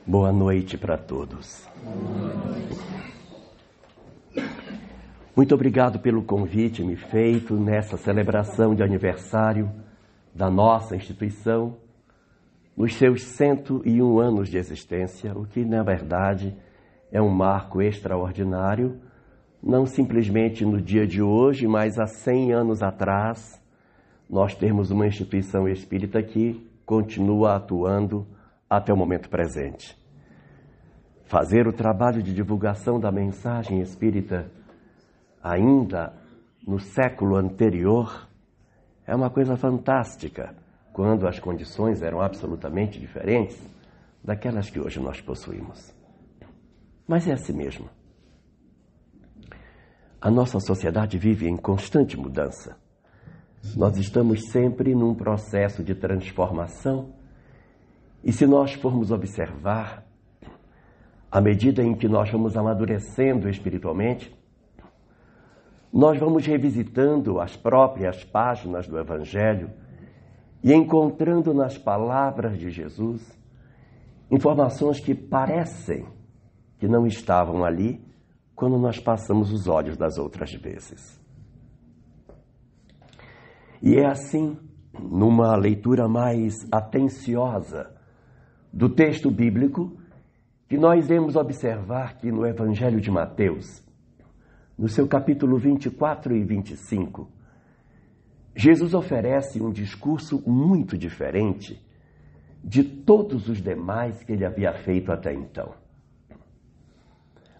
Boa noite para todos. Muito obrigado pelo convite me feito nessa celebração de aniversário da nossa instituição, nos seus 101 anos de existência, o que, na verdade, é um marco extraordinário, não simplesmente no dia de hoje, mas há 100 anos atrás, nós temos uma instituição espírita que continua atuando até o momento presente. Fazer o trabalho de divulgação da mensagem espírita ainda no século anterior é uma coisa fantástica, quando as condições eram absolutamente diferentes daquelas que hoje nós possuímos. Mas é assim mesmo. A nossa sociedade vive em constante mudança. Nós estamos sempre num processo de transformação e se nós formos observar, à medida em que nós vamos amadurecendo espiritualmente, nós vamos revisitando as próprias páginas do Evangelho e encontrando nas palavras de Jesus informações que parecem que não estavam ali quando nós passamos os olhos das outras vezes. E é assim, numa leitura mais atenciosa do texto bíblico, que nós vamos observar que no Evangelho de Mateus, no seu capítulo 24 e 25, Jesus oferece um discurso muito diferente de todos os demais que ele havia feito até então.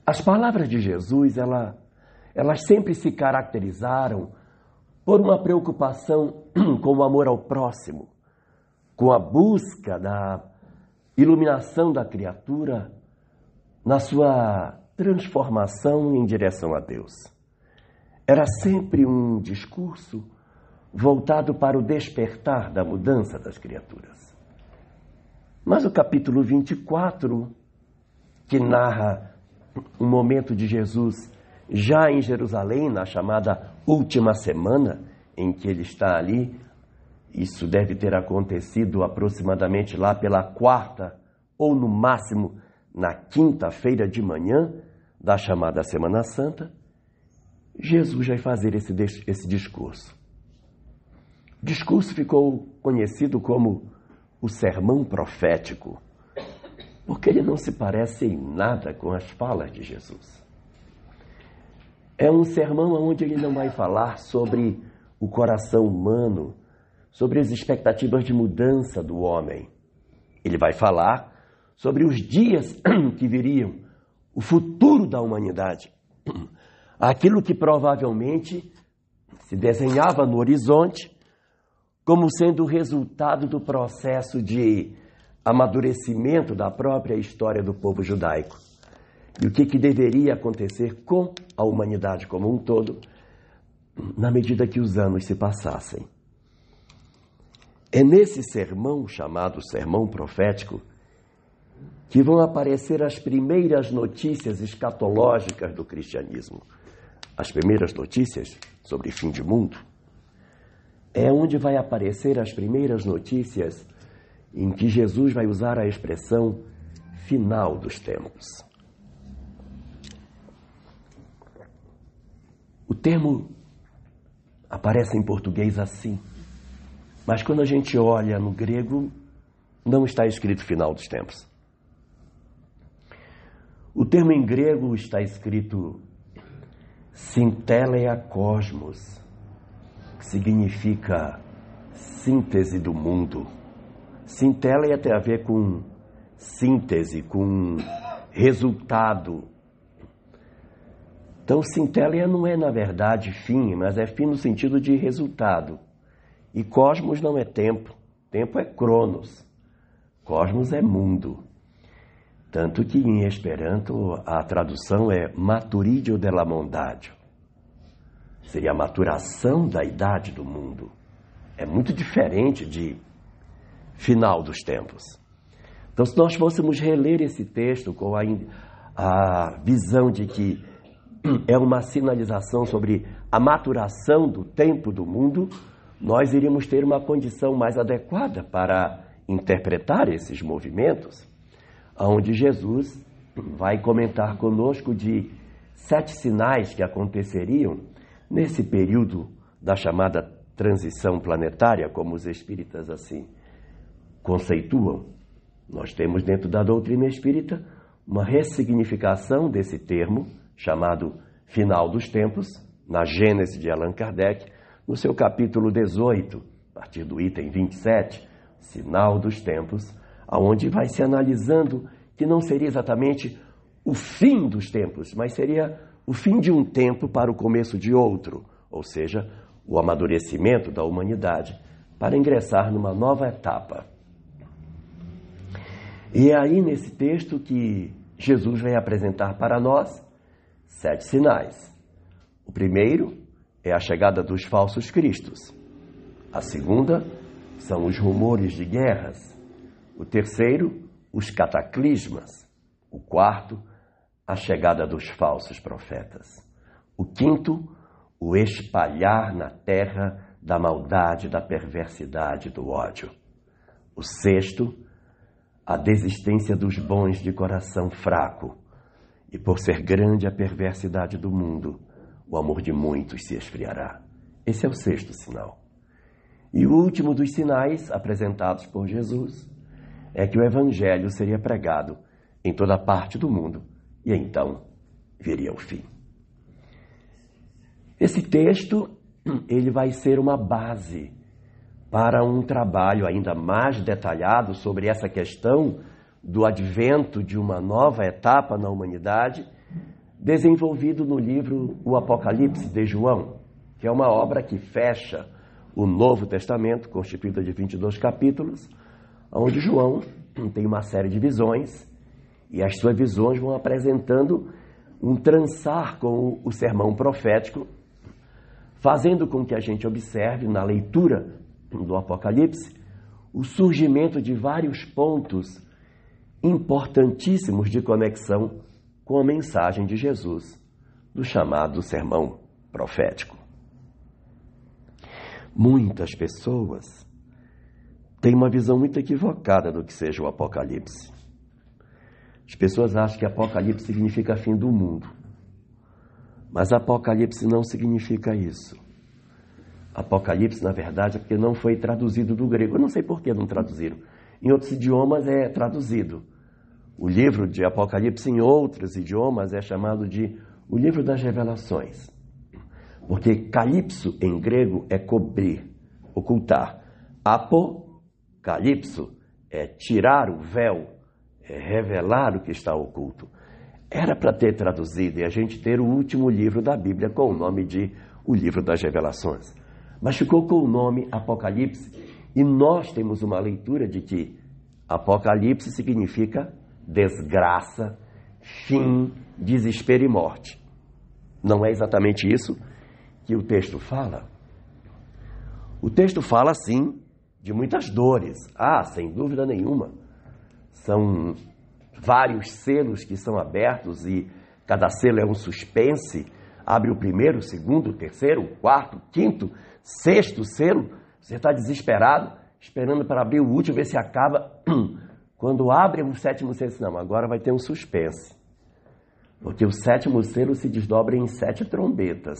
As palavras de Jesus, elas sempre se caracterizaram por uma preocupação com o amor ao próximo, com a busca da iluminação da criatura na sua transformação em direção a Deus. Era sempre um discurso voltado para o despertar da mudança das criaturas. Mas o capítulo 24, que narra um momento de Jesus já em Jerusalém, na chamada última semana em que ele está ali, isso deve ter acontecido aproximadamente lá pela quarta ou no máximo na quinta-feira de manhã da chamada Semana Santa, Jesus vai fazer esse discurso. O discurso ficou conhecido como o sermão profético, porque ele não se parece em nada com as falas de Jesus. É um sermão onde ele não vai falar sobre o coração humano, sobre as expectativas de mudança do homem. Ele vai falar sobre os dias que viriam, o futuro da humanidade, aquilo que provavelmente se desenhava no horizonte como sendo o resultado do processo de amadurecimento da própria história do povo judaico. E o que deveria acontecer com a humanidade como um todo, na medida que os anos se passassem. É nesse sermão, chamado Sermão Profético, que vão aparecer as primeiras notícias escatológicas do cristianismo. As primeiras notícias sobre fim de mundo. É onde vai aparecer as primeiras notícias em que Jesus vai usar a expressão final dos tempos. O termo aparece em português assim, mas quando a gente olha no grego, não está escrito final dos tempos. O termo em grego está escrito Synteleia Cosmos, que significa síntese do mundo. Synteleia tem a ver com síntese, com resultado. Então, Synteleia não é, na verdade, fim, mas é fim no sentido de resultado. E cosmos não é tempo. Tempo é cronos. Cosmos é mundo. Tanto que em Esperanto a tradução é maturidio de la mondadio. Seria a maturação da idade do mundo. É muito diferente de final dos tempos. Então, se nós fôssemos reler esse texto com a visão de que é uma sinalização sobre a maturação do tempo do mundo, nós iríamos ter uma condição mais adequada para interpretar esses movimentos. onde Jesus vai comentar conosco de 7 sinais que aconteceriam nesse período da chamada transição planetária, como os espíritas assim conceituam. Nós temos dentro da doutrina espírita uma ressignificação desse termo, chamado final dos tempos, na Gênese de Allan Kardec, no seu capítulo 18, a partir do item 27, sinal dos tempos, aonde vai se analisando que não seria exatamente o fim dos tempos, mas seria o fim de um tempo para o começo de outro, ou seja, o amadurecimento da humanidade para ingressar numa nova etapa. E é aí nesse texto que Jesus vai apresentar para nós 7 sinais. O primeiro é a chegada dos falsos cristos. A segunda são os rumores de guerras. O terceiro, os cataclismas. O quarto, a chegada dos falsos profetas. O quinto, o espalhar na terra da maldade, da perversidade, do ódio. O sexto, a desistência dos bons de coração fraco. E por ser grande a perversidade do mundo, o amor de muitos se esfriará. Esse é o sexto sinal. E o último dos sinais apresentados por Jesus é que o Evangelho seria pregado em toda parte do mundo e então viria o fim. Esse texto, ele vai ser uma base para um trabalho ainda mais detalhado sobre essa questão do advento de uma nova etapa na humanidade, desenvolvido no livro O Apocalipse de João, que é uma obra que fecha o Novo Testamento, constituída de 22 capítulos, onde João tem uma série de visões, e as suas visões vão apresentando um trançar com o sermão profético, fazendo com que a gente observe na leitura do Apocalipse o surgimento de vários pontos importantíssimos de conexão com a mensagem de Jesus, do chamado sermão profético. Muitas pessoas têm uma visão muito equivocada do que seja o Apocalipse. As pessoas acham que Apocalipse significa fim do mundo. Mas Apocalipse não significa isso. Apocalipse, na verdade, é porque não foi traduzido do grego. Eu não sei por que não traduziram. Em outros idiomas é traduzido. O livro de Apocalipse em outros idiomas é chamado de o livro das revelações. Porque calipso em grego é cobrir, ocultar. Apocalipso é tirar o véu, é revelar o que está oculto. Era para ter traduzido e a gente ter o último livro da Bíblia com o nome de o livro das revelações. Mas ficou com o nome Apocalipse e nós temos uma leitura de que Apocalipse significa desgraça, fim, desespero e morte. Não é exatamente isso que o texto fala. O texto fala, sim, de muitas dores. Sem dúvida nenhuma. São vários selos que são abertos e cada selo é um suspense. Abre o primeiro, o segundo, o terceiro, o quarto, o quinto, sexto selo. Você está desesperado, esperando para abrir o último, ver se acaba. Quando abre o sétimo selo, não, agora vai ter um suspense. Porque o sétimo selo se desdobra em 7 trombetas.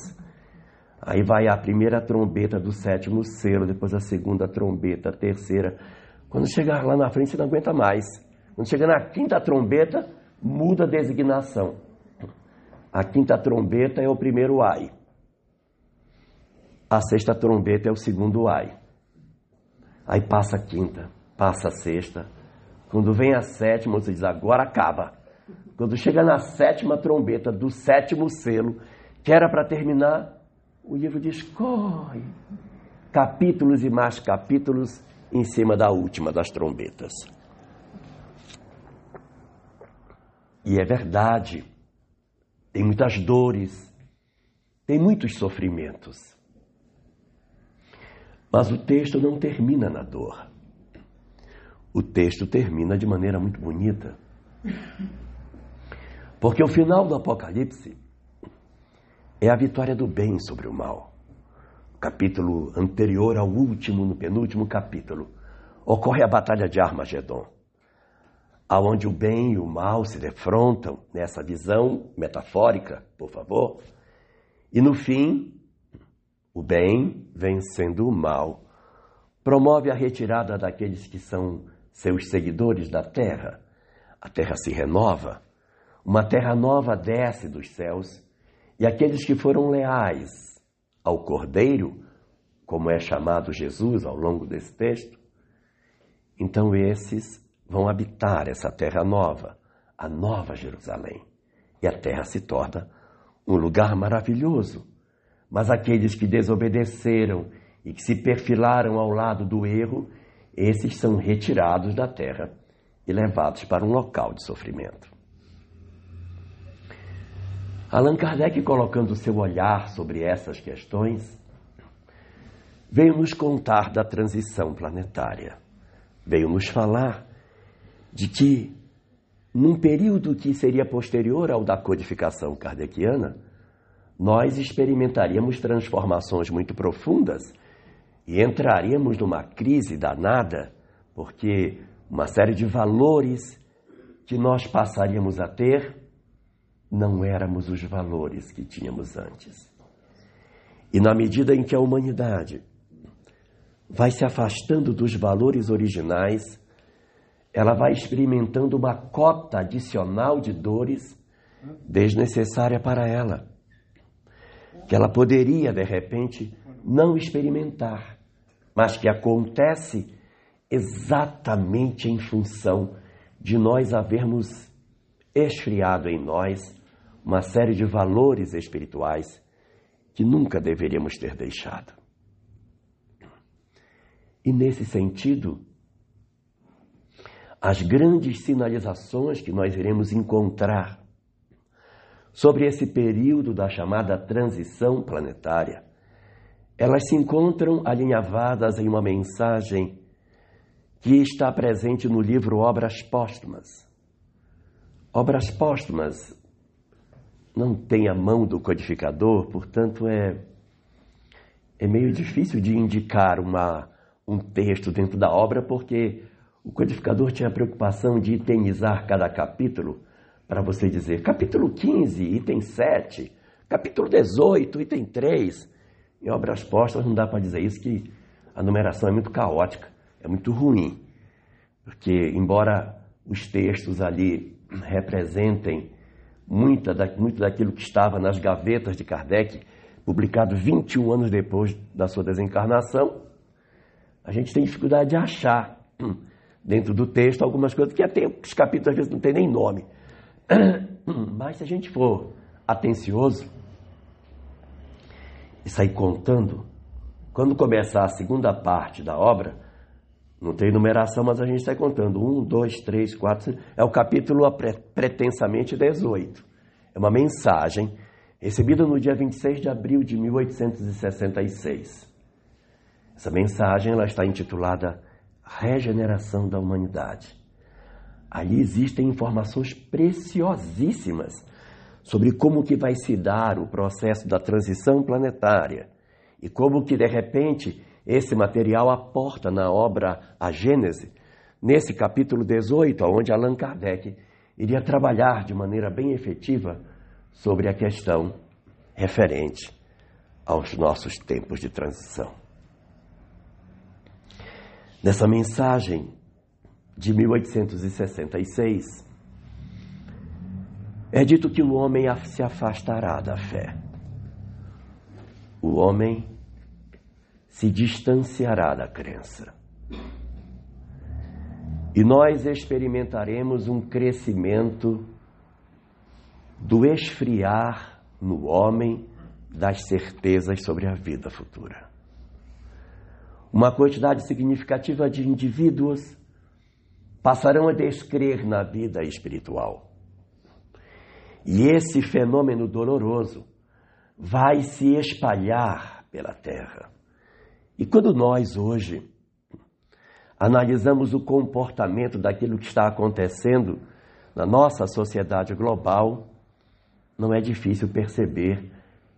Aí vai a primeira trombeta do sétimo selo, depois a segunda trombeta, a terceira. Quando chegar lá na frente, você não aguenta mais. Quando chegar na 5ª trombeta, muda a designação. A 5ª trombeta é o primeiro ai. A 6ª trombeta é o segundo ai. Aí passa a 5ª, passa a 6ª. Quando vem a 7ª, você diz, agora acaba. Quando chega na 7ª trombeta do 7º selo, que era para terminar, o livro diz, corre. Capítulos e mais capítulos em cima da última das trombetas. E é verdade, tem muitas dores, tem muitos sofrimentos. Mas o texto não termina na dor. O texto termina de maneira muito bonita. Porque o final do Apocalipse é a vitória do bem sobre o mal. O capítulo anterior ao último, no penúltimo capítulo, ocorre a batalha de Armagedon, aonde o bem e o mal se defrontam, nessa visão metafórica, por favor. E no fim, o bem, vencendo o mal, promove a retirada daqueles que são seus seguidores da terra. A terra se renova, uma terra nova desce dos céus, e aqueles que foram leais ao Cordeiro, como é chamado Jesus ao longo desse texto, então esses vão habitar essa terra nova, a Nova Jerusalém. E a terra se torna um lugar maravilhoso. Mas aqueles que desobedeceram e que se perfilaram ao lado do erro, esses são retirados da terra e levados para um local de sofrimento. Allan Kardec, colocando o seu olhar sobre essas questões, veio nos contar da transição planetária. Veio nos falar de que, num período que seria posterior ao da codificação kardeciana, nós experimentaríamos transformações muito profundas e entraríamos numa crise danada, porque uma série de valores que nós passaríamos a ter não éramos os valores que tínhamos antes. E na medida em que a humanidade vai se afastando dos valores originais, ela vai experimentando uma cota adicional de dores desnecessária para ela, que ela poderia, de repente, não experimentar, mas que acontece exatamente em função de nós havermos esfriado em nós uma série de valores espirituais que nunca deveríamos ter deixado. E nesse sentido, as grandes sinalizações que nós iremos encontrar sobre esse período da chamada transição planetária, elas se encontram alinhavadas em uma mensagem que está presente no livro Obras Póstumas. Obras Póstumas não tem a mão do codificador, portanto é meio difícil de indicar um texto dentro da obra, porque o codificador tinha a preocupação de itemizar cada capítulo para você dizer capítulo 15, item 7, capítulo 18, item 3. Em Obras Póstumas não dá para dizer isso, que a numeração é muito caótica, é muito ruim, porque embora os textos ali representem muito daquilo que estava nas gavetas de Kardec, publicado 21 anos depois da sua desencarnação, a gente tem dificuldade de achar dentro do texto algumas coisas que até os capítulos às vezes não tem nem nome. Mas se a gente for atencioso e sair contando, quando começar a segunda parte da obra, não tem numeração, mas a gente sai contando. 1, 2, 3, 4, 5. É o capítulo pretensamente 18. É uma mensagem recebida no dia 26 de abril de 1866. Essa mensagem ela está intitulada Regeneração da Humanidade. Ali existem informações preciosíssimas sobre como que vai se dar o processo da transição planetária e como que, de repente, esse material aporta na obra A Gênese, nesse capítulo 18, onde Allan Kardec iria trabalhar de maneira bem efetiva sobre a questão referente aos nossos tempos de transição. Nessa mensagem de 1866, é dito que o homem se afastará da fé. O homem se distanciará da crença. E nós experimentaremos um crescimento do esfriar no homem das certezas sobre a vida futura. Uma quantidade significativa de indivíduos passarão a descrer na vida espiritual. E esse fenômeno doloroso vai se espalhar pela Terra. E quando nós hoje analisamos o comportamento daquilo que está acontecendo na nossa sociedade global, não é difícil perceber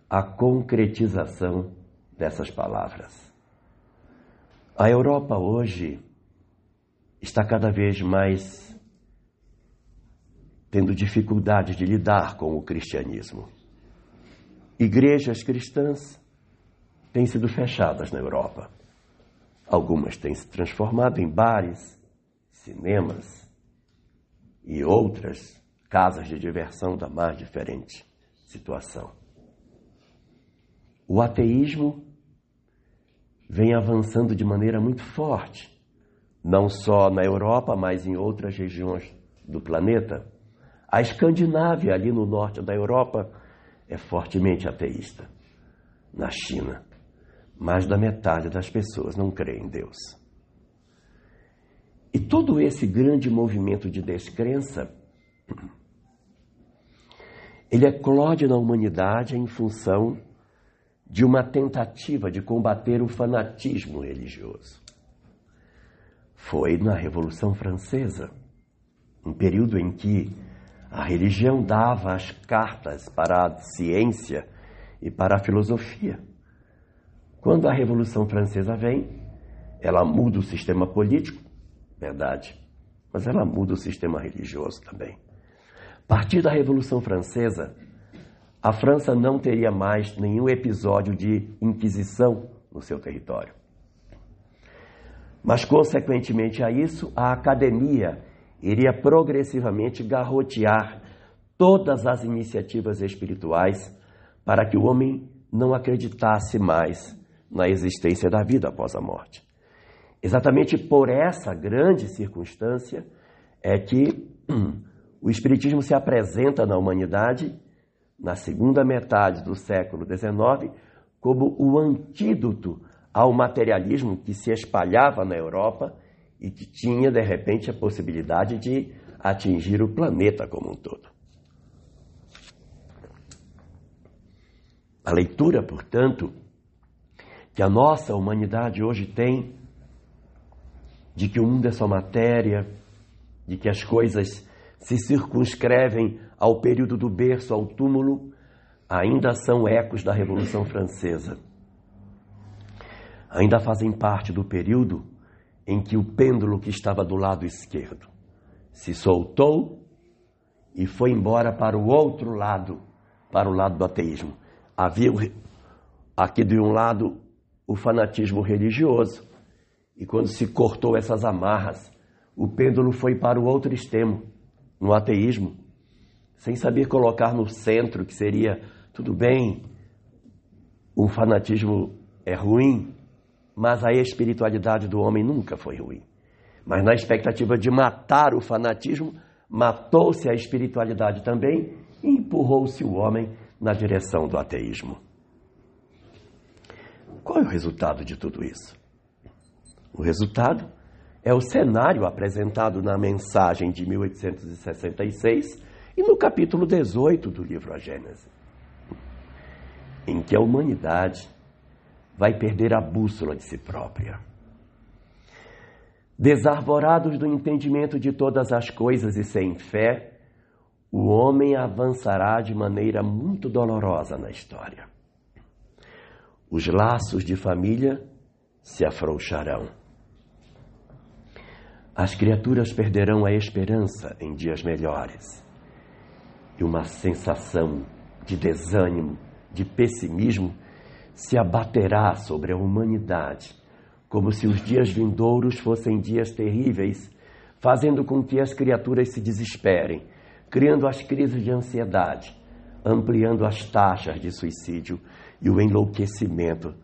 a concretização dessas palavras. A Europa hoje está cada vez mais tendo dificuldade de lidar com o cristianismo. Igrejas cristãs têm sido fechadas na Europa. Algumas têm se transformado em bares, cinemas e outras casas de diversão da mais diferente situação. O ateísmo vem avançando de maneira muito forte, não só na Europa, mas em outras regiões do planeta. A Escandinávia, ali no norte da Europa, é fortemente ateísta. Na China, mais da metade das pessoas não crê em Deus. E todo esse grande movimento de descrença, ele eclode na humanidade em função de uma tentativa de combater o fanatismo religioso. Foi na Revolução Francesa, um período em que a religião dava as cartas para a ciência e para a filosofia. Quando a Revolução Francesa vem, ela muda o sistema político, verdade, mas ela muda o sistema religioso também. A partir da Revolução Francesa, a França não teria mais nenhum episódio de inquisição no seu território. Mas, consequentemente a isso, a academia iria progressivamente garrotear todas as iniciativas espirituais para que o homem não acreditasse mais na existência da vida após a morte. Exatamente por essa grande circunstância é que o Espiritismo se apresenta na humanidade, na segunda metade do século XIX, como o antídoto ao materialismo que se espalhava na Europa e que tinha, de repente, a possibilidade de atingir o planeta como um todo. A leitura, portanto, que a nossa humanidade hoje tem, de que o mundo é só matéria, de que as coisas se circunscrevem ao período do berço ao túmulo, ainda são ecos da Revolução Francesa. Ainda fazem parte do período em que o pêndulo que estava do lado esquerdo se soltou e foi embora para o outro lado, para o lado do ateísmo. Havia aqui de um lado o fanatismo religioso, e quando se cortou essas amarras, o pêndulo foi para o outro extremo, no ateísmo, sem saber colocar no centro, que seria, tudo bem, o fanatismo é ruim, mas a espiritualidade do homem nunca foi ruim. Mas na expectativa de matar o fanatismo, matou-se a espiritualidade também e empurrou-se o homem na direção do ateísmo. Qual é o resultado de tudo isso? O resultado é o cenário apresentado na mensagem de 1866 e no capítulo 18 do livro A Gênese, em que a humanidade vai perder a bússola de si própria. Desarvorados do entendimento de todas as coisas e sem fé, o homem avançará de maneira muito dolorosa na história. Os laços de família se afrouxarão. As criaturas perderão a esperança em dias melhores. E uma sensação de desânimo, de pessimismo, se abaterá sobre a humanidade, como se os dias vindouros fossem dias terríveis, fazendo com que as criaturas se desesperem, criando as crises de ansiedade, ampliando as taxas de suicídio e o enlouquecimento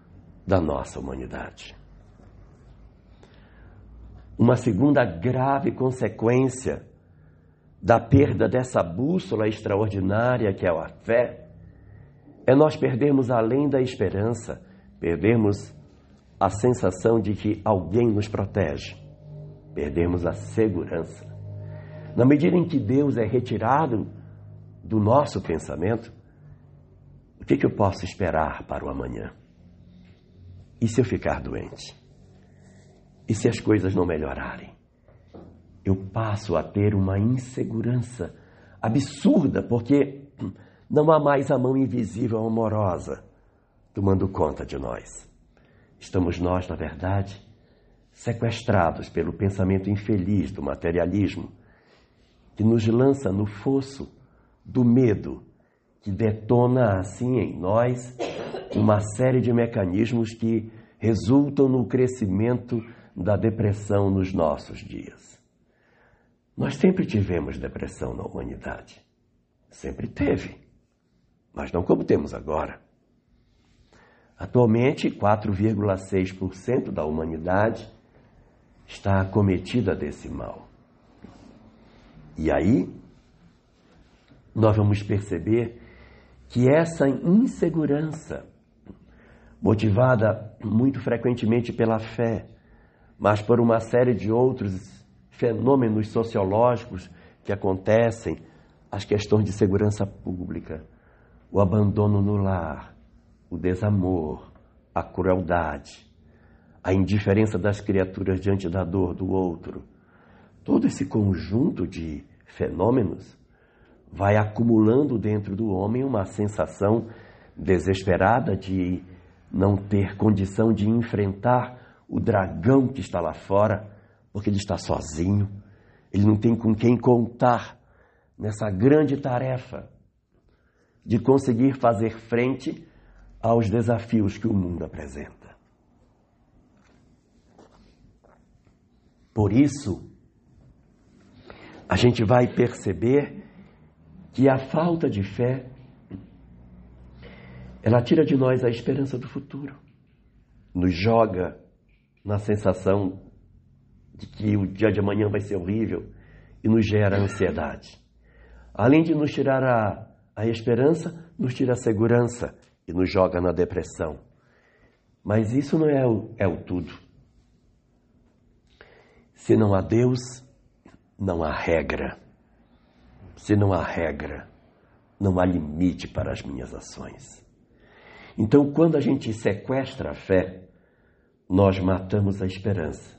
da nossa humanidade. Uma segunda grave consequência da perda dessa bússola extraordinária que é a fé é nós perdermos, além da esperança, perdermos a sensação de que alguém nos protege, perdermos a segurança. Na medida em que Deus é retirado do nosso pensamento, o que eu posso esperar para o amanhã? E se eu ficar doente? E se as coisas não melhorarem? Eu passo a ter uma insegurança absurda, porque não há mais a mão invisível amorosa tomando conta de nós. Estamos nós, na verdade, sequestrados pelo pensamento infeliz do materialismo, que nos lança no fosso do medo, que detona assim em nós uma série de mecanismos que resultam no crescimento da depressão nos nossos dias. Nós sempre tivemos depressão na humanidade. Sempre teve. Mas não como temos agora. Atualmente, 4,6% da humanidade está acometida desse mal. E aí, nós vamos perceber que essa insegurança, motivada muito frequentemente pela fé, mas por uma série de outros fenômenos sociológicos que acontecem, as questões de segurança pública, o abandono no lar, o desamor, a crueldade, a indiferença das criaturas diante da dor do outro. Todo esse conjunto de fenômenos vai acumulando dentro do homem uma sensação desesperada de não ter condição de enfrentar o dragão que está lá fora, porque ele está sozinho, ele não tem com quem contar nessa grande tarefa de conseguir fazer frente aos desafios que o mundo apresenta. Por isso, a gente vai perceber que a falta de fé, ela tira de nós a esperança do futuro, nos joga na sensação de que o dia de amanhã vai ser horrível e nos gera ansiedade. Além de nos tirar a esperança, nos tira a segurança e nos joga na depressão. Mas isso não é o tudo. Se não há Deus, não há regra. Se não há regra, não há limite para as minhas ações. Então, quando a gente sequestra a fé, nós matamos a esperança,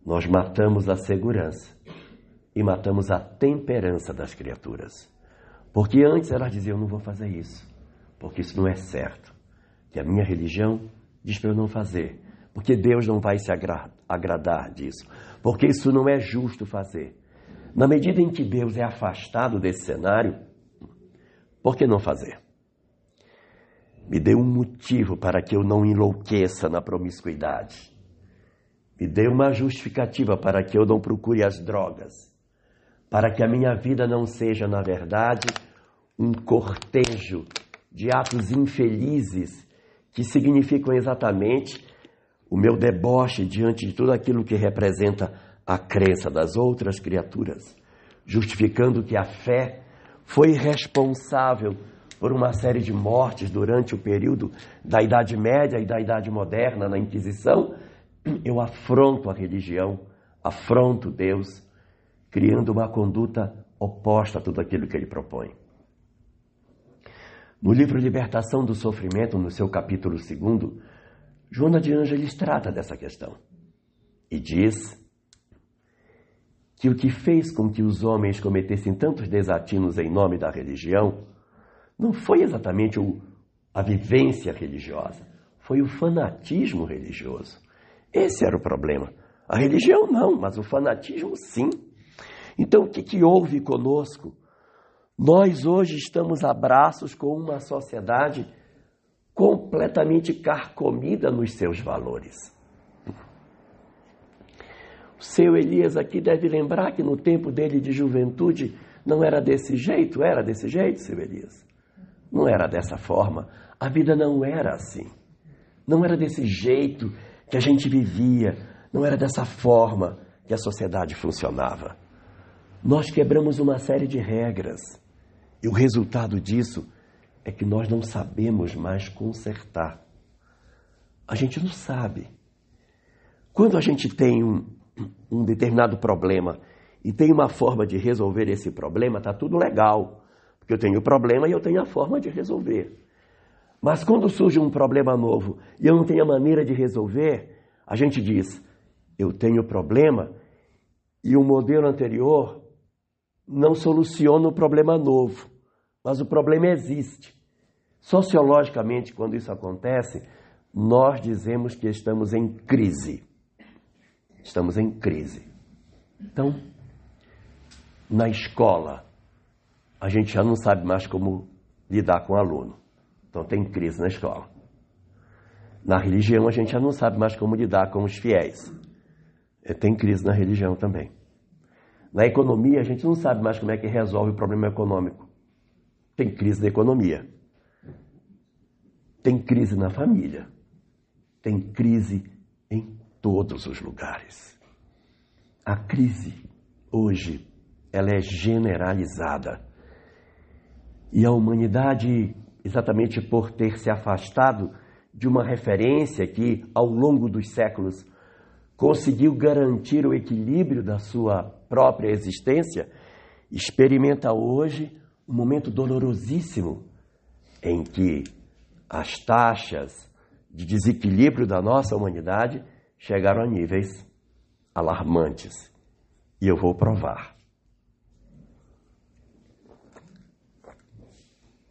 nós matamos a segurança e matamos a temperança das criaturas. Porque antes elas diziam, eu não vou fazer isso, porque isso não é certo. Que a minha religião diz para eu não fazer, porque Deus não vai se agradar disso, porque isso não é justo fazer. Na medida em que Deus é afastado desse cenário, por que não fazer? Me dê um motivo para que eu não enlouqueça na promiscuidade. Me dê uma justificativa para que eu não procure as drogas. Para que a minha vida não seja, na verdade, um cortejo de atos infelizes que significam exatamente o meu deboche diante de tudo aquilo que representa a crença das outras criaturas, justificando que a fé foi responsável por uma série de mortes durante o período da Idade Média e da Idade Moderna, na Inquisição. Eu afronto a religião, afronto Deus, criando uma conduta oposta a tudo aquilo que ele propõe. No livro Libertação do Sofrimento, no seu capítulo 2, Joana de Ângeles trata dessa questão e diz que o que fez com que os homens cometessem tantos desatinos em nome da religião não foi exatamente a vivência religiosa, foi o fanatismo religioso. Esse era o problema. A religião não, mas o fanatismo sim. Então o que houve conosco? Nós hoje estamos a braços com uma sociedade completamente carcomida nos seus valores. O seu Elias aqui deve lembrar que no tempo dele de juventude não era desse jeito. Era desse jeito, seu Elias? Não era dessa forma. A vida não era assim. Não era desse jeito que a gente vivia. Não era dessa forma que a sociedade funcionava. Nós quebramos uma série de regras. E o resultado disso é que nós não sabemos mais consertar. A gente não sabe. Quando a gente tem um determinado problema e tem uma forma de resolver esse problema, está tudo legal. Porque eu tenho o problema e eu tenho a forma de resolver. Mas quando surge um problema novo e eu não tenho a maneira de resolver, a gente diz, eu tenho o problema e o modelo anterior não soluciona o problema novo. Mas o problema existe. Sociologicamente, quando isso acontece, nós dizemos que estamos em crise. Estamos em crise. Então, Na escola, a gente já não sabe mais como lidar com o aluno. Então tem crise na escola. Na religião, a gente já não sabe mais como lidar com os fiéis. Tem crise na religião também. Na economia, a gente não sabe mais como é que resolve o problema econômico. Tem crise na economia. Tem crise na família. Tem crise em todos os lugares. A crise, hoje, ela é generalizada. E a humanidade, exatamente por ter se afastado de uma referência que, ao longo dos séculos, conseguiu garantir o equilíbrio da sua própria existência, experimenta hoje um momento dolorosíssimo em que as taxas de desequilíbrio da nossa humanidade chegaram a níveis alarmantes. E eu vou provar.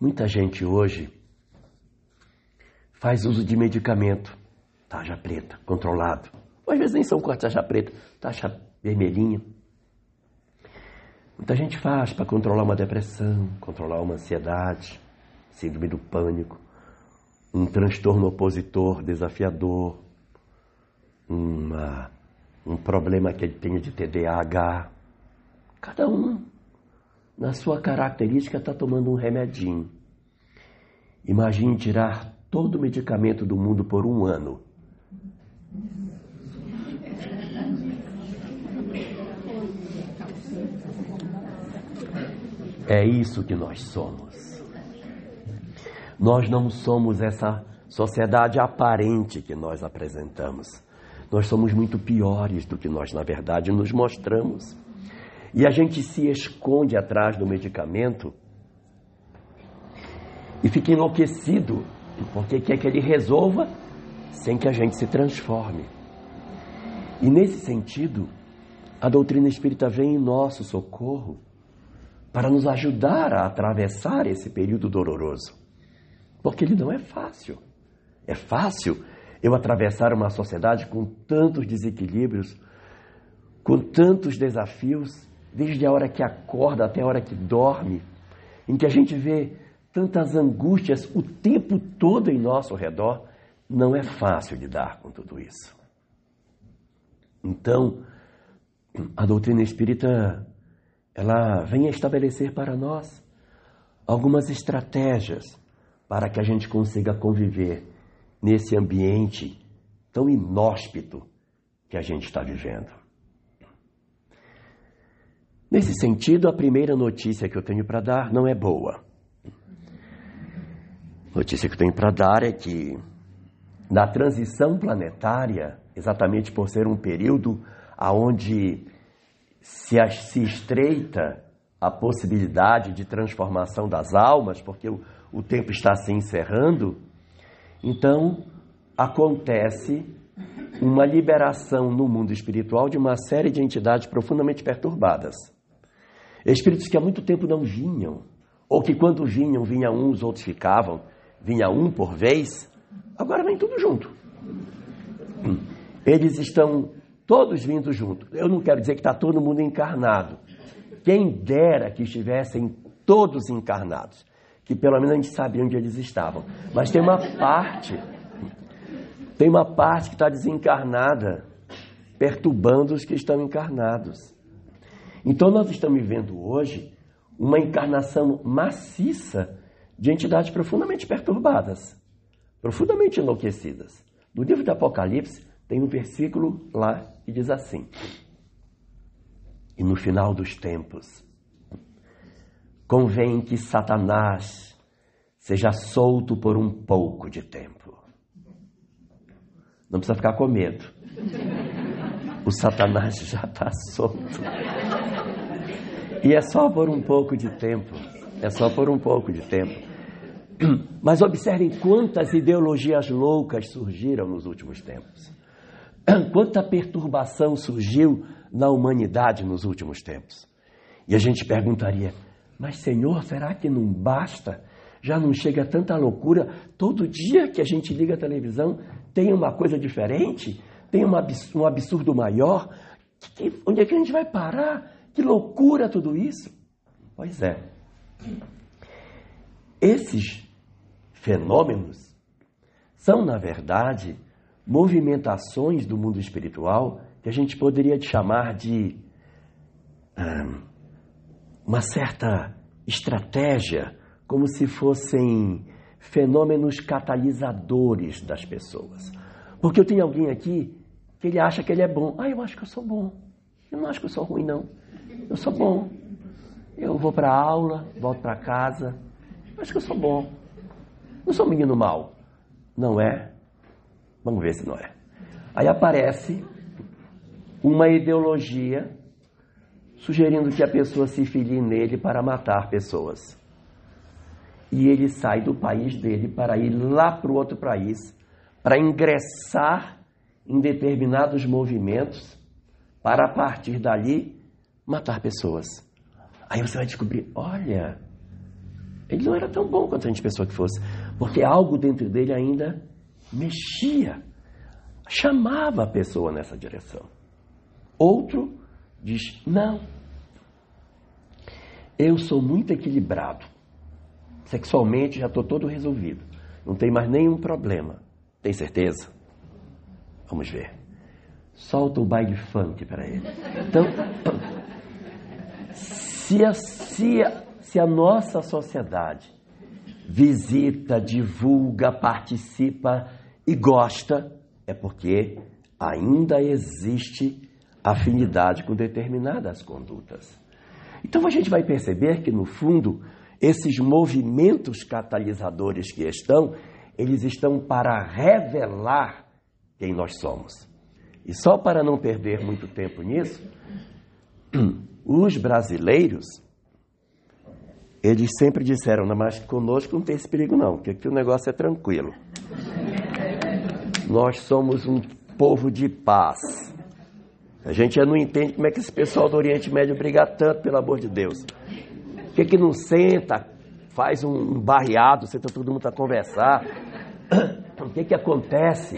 Muita gente hoje faz uso de medicamento, taxa preta, controlado. Ou às vezes nem são com a taxa preta, taxa vermelhinha. Muita gente faz para controlar uma depressão, controlar uma ansiedade, síndrome do pânico, um transtorno opositor desafiador, um problema que ele tenha de TDAH. Cada um, na sua característica, está tomando um remedinho. Imagine tirar todo o medicamento do mundo por 1 ano. É isso que nós somos. Nós não somos essa sociedade aparente que nós apresentamos. Nós somos muito piores do que nós, na verdade, nos mostramos. E a gente se esconde atrás do medicamento e fica enlouquecido, porque quer que ele resolva sem que a gente se transforme. E nesse sentido, a doutrina espírita vem em nosso socorro para nos ajudar a atravessar esse período doloroso. Porque ele não é fácil. É fácil eu atravessar uma sociedade com tantos desequilíbrios, com tantos desafios, desde a hora que acorda até a hora que dorme, em que a gente vê tantas angústias o tempo todo em nosso redor. Não é fácil lidar com tudo isso. Então, a doutrina espírita, ela vem estabelecer para nós algumas estratégias para que a gente consiga conviver nesse ambiente tão inóspito que a gente está vivendo. Nesse sentido, a primeira notícia que eu tenho para dar não é boa. A notícia que eu tenho para dar é que na transição planetária, exatamente por ser um período onde se estreita a possibilidade de transformação das almas, porque o tempo está se encerrando, então acontece uma liberação no mundo espiritual de uma série de entidades profundamente perturbadas. Espíritos que há muito tempo não vinham, ou que quando vinham, vinha um, os outros ficavam, vinha um por vez, agora vem tudo junto. Eles estão todos vindo junto. Eu não quero dizer que está todo mundo encarnado. Quem dera que estivessem todos encarnados, que pelo menos a gente sabia onde eles estavam. Mas tem uma parte que está desencarnada, perturbando os que estão encarnados. Então nós estamos vivendo hoje uma encarnação maciça de entidades profundamente perturbadas, profundamente enlouquecidas. No livro do Apocalipse tem um versículo lá que diz assim: e no final dos tempos, convém que Satanás seja solto por um pouco de tempo. Não precisa ficar com medo. O Satanás já está solto. E é só por um pouco de tempo. É só por um pouco de tempo. Mas observem quantas ideologias loucas surgiram nos últimos tempos. Quanta perturbação surgiu na humanidade nos últimos tempos. E a gente perguntaria: mas Senhor, será que não basta? Já não chega tanta loucura? Todo dia que a gente liga a televisão tem uma coisa diferente? Tem um absurdo maior? Onde é que a gente vai parar? Que loucura tudo isso! Pois é. Esses fenômenos são, na verdade, movimentações do mundo espiritual que a gente poderia chamar de uma certa estratégia, como se fossem fenômenos catalisadores das pessoas. Porque eu tenho alguém aqui que ele acha que ele é bom. Eu acho que eu sou bom. Eu não acho que eu sou ruim, não. Eu sou bom. Eu vou para a aula, volto para casa. Eu acho que eu sou bom. Não sou um menino mau. Não é? Vamos ver se não é. Aí aparece uma ideologia sugerindo que a pessoa se filie nele para matar pessoas. E ele sai do país dele para ir lá para o outro país, para ingressar em determinados movimentos, para a partir dali matar pessoas. Aí você vai descobrir, olha, ele não era tão bom quanto a gente pensou que fosse, porque algo dentro dele ainda mexia, chamava a pessoa nessa direção. Outro diz, não, eu sou muito equilibrado, sexualmente já estou todo resolvido, não tem mais nenhum problema. Tem certeza? Vamos ver. Solta o baile funk para ele. Então, se a nossa sociedade visita, divulga, participa e gosta, é porque ainda existe afinidade com determinadas condutas. Então a gente vai perceber que, no fundo, esses movimentos catalisadores que eles estão para revelar quem nós somos. E só para não perder muito tempo nisso, os brasileiros, eles sempre disseram, mas conosco não tem esse perigo não, porque aqui o negócio é tranquilo. Nós somos um povo de paz. A gente já não entende como é que esse pessoal do Oriente Médio briga tanto, pelo amor de Deus. Por que não senta, faz um barreado, senta todo mundo para conversar? O que acontece?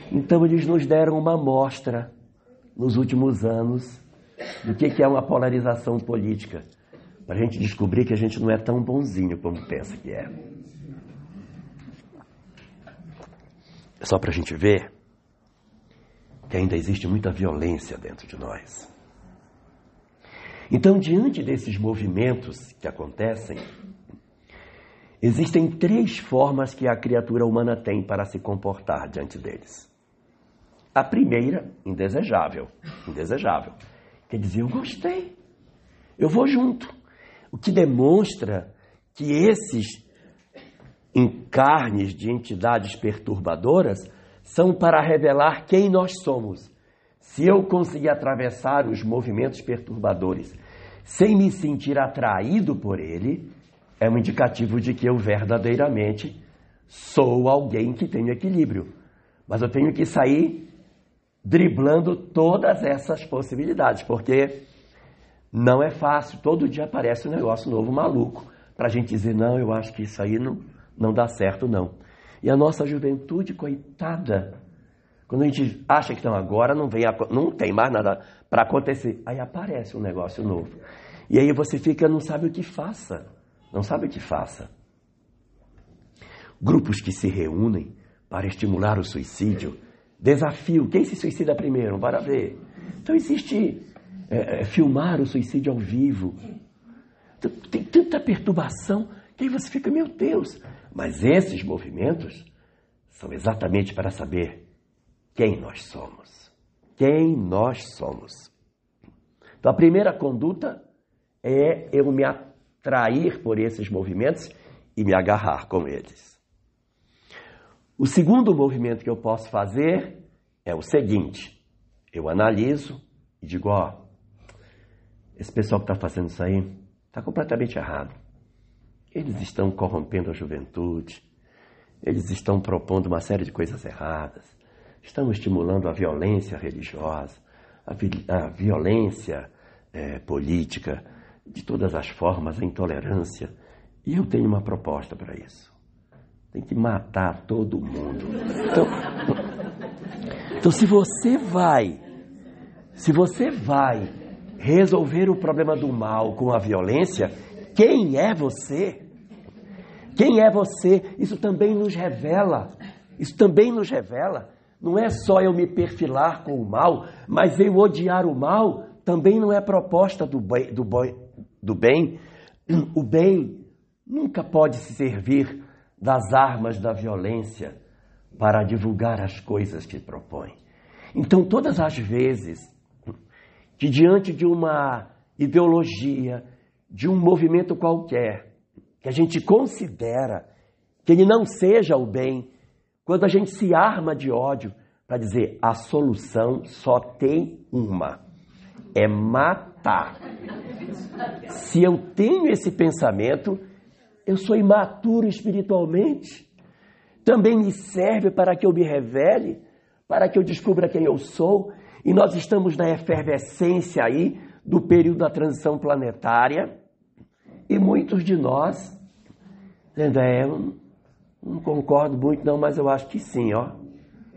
Então eles nos deram uma amostra nos últimos anos do que é uma polarização política, para a gente descobrir que a gente não é tão bonzinho como pensa que é. É só para a gente ver que ainda existe muita violência dentro de nós. Então, diante desses movimentos que acontecem, existem 3 formas que a criatura humana tem para se comportar diante deles. A primeira, indesejável. Quer dizer, eu gostei, eu vou junto. O que demonstra que esses encarnes de entidades perturbadoras são para revelar quem nós somos. Se eu conseguir atravessar os movimentos perturbadores sem me sentir atraído por ele, é um indicativo de que eu verdadeiramente sou alguém que tem equilíbrio. Mas eu tenho que sair driblando todas essas possibilidades, porque não é fácil. Todo dia aparece um negócio novo, maluco, para a gente dizer, não, eu acho que isso aí não dá certo, não. E a nossa juventude, coitada, quando a gente acha que agora não tem mais nada para acontecer, aí aparece um negócio novo. E aí você fica, não sabe o que faça. Grupos que se reúnem para estimular o suicídio, desafio, quem se suicida primeiro? Bora ver. Então existe filmar o suicídio ao vivo. Tem tanta perturbação que aí você fica, meu Deus. Mas esses movimentos são exatamente para saber quem nós somos. Então a primeira conduta é eu me atrair por esses movimentos e me agarrar com eles. O segundo movimento que eu posso fazer é o seguinte: eu analiso e digo, esse pessoal que está fazendo isso aí está completamente errado. Eles estão corrompendo a juventude, eles estão propondo uma série de coisas erradas, estão estimulando a violência religiosa, a violência política, de todas as formas, a intolerância. E eu tenho uma proposta para isso. Tem que matar todo mundo. Então se você vai resolver o problema do mal com a violência, quem é você? Quem é você? Isso também nos revela. Não é só eu me perfilar com o mal, mas eu odiar o mal também não é proposta do bem. O bem nunca pode se servir das armas da violência para divulgar as coisas que propõe. Então, todas as vezes que diante de uma ideologia, de um movimento qualquer, que a gente considera que ele não seja o bem, quando a gente se arma de ódio para dizer a solução só tem uma, é matar. Se eu tenho esse pensamento, eu sou imaturo espiritualmente. Também me serve para que eu me revele, para que eu descubra quem eu sou. E nós estamos na efervescência aí do período da transição planetária. E muitos de nós, dizendo, eu não concordo muito não, mas eu acho que sim, ó.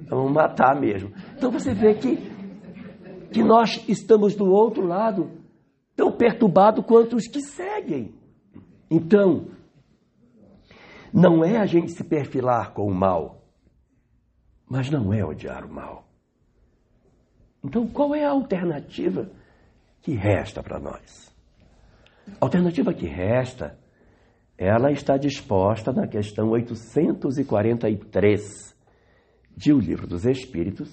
Vamos matar mesmo. Então você vê que nós estamos do outro lado, tão perturbados quanto os que seguem. Então, não é a gente se perfilar com o mal, mas não é odiar o mal. Então, qual é a alternativa que resta para nós? A alternativa que resta, ela está disposta na questão 843 de O Livro dos Espíritos,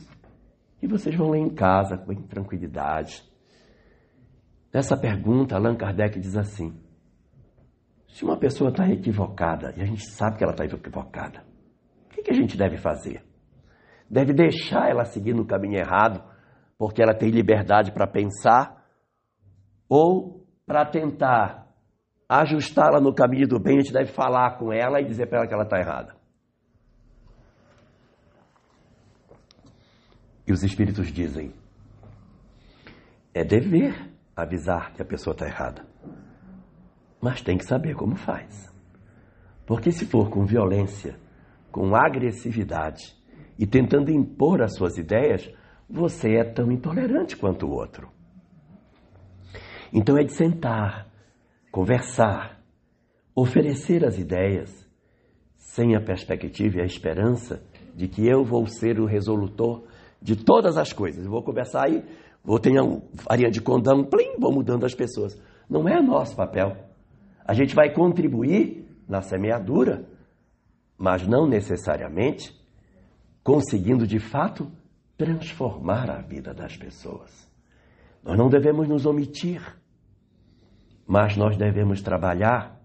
que vocês vão ler em casa com tranquilidade. Nessa pergunta, Allan Kardec diz assim: se uma pessoa está equivocada, e a gente sabe que ela está equivocada, o que a gente deve fazer? Deve deixar ela seguir no caminho errado, porque ela tem liberdade para pensar, ou para tentar ajustá-la no caminho do bem, a gente deve falar com ela e dizer para ela que ela está errada? E os Espíritos dizem, é dever avisar que a pessoa está errada, mas tem que saber como faz. Porque se for com violência, com agressividade e tentando impor as suas ideias, você é tão intolerante quanto o outro. Então é de sentar, conversar, oferecer as ideias, sem a perspectiva e a esperança de que eu vou ser o resolutor de todas as coisas. Eu vou conversar aí, vou ter uma farinha de condão, plim, vou mudando as pessoas. Não é nosso papel. A gente vai contribuir na semeadura, mas não necessariamente conseguindo de fato transformar a vida das pessoas. Nós não devemos nos omitir, mas nós devemos trabalhar